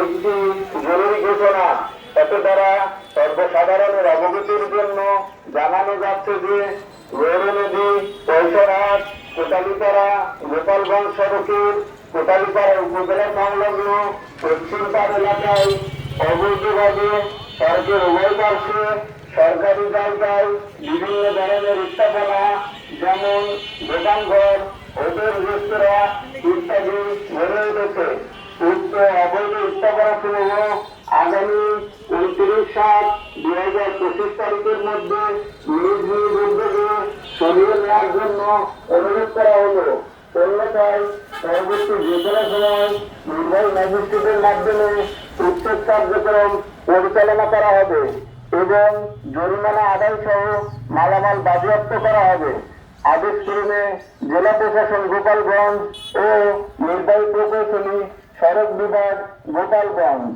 একটি জরুরি ঘোষণা। এতে দ্বারা সর্বসাধারণের অবগতির জন্য জানানো যাচ্ছে যে গৌরনদী পয়সরহাট কোটালীপাড়া গোপালগঞ্জ সড়কের কোটালীপাড়া উপজেলা সংলগ্ন পশ্চিম পাড় এলাকায় অবৈধভাবে সড়কের উভয় পার্শ্বে সরকারি জায়গায় বিভিন্ন ধরনের স্থাপনা যেমন দোকানঘর, হোটেল, রেস্তোরাঁ ইত্যাদি গড়ে উঠেছে। উক্ত অবৈধ স্থাপনা সমূহ আগামী 29/7/2025 তারিখের মধ্যে নিজ নিজ উদ্যোগে সরিয়ে নেওয়ার জন্য অনুরোধ করা হলো। অন্যথায় পরবর্তী যে কোনো সময় নির্বাহী ম্যাজিস্ট্রেটের মাধ্যমে উচ্ছেদ কার্যক্রম পরিচালনা করা হবে এবং জরিমানা আদায় সহ মালামাল বাজেয়াপ্ত করা হবে। আদেশ ক্রমে জেলা প্রশাসন গোপালগঞ্জ ও নির্বাহী প্রকৌশলী সড়ক বিভাগ গোপালগঞ্জ।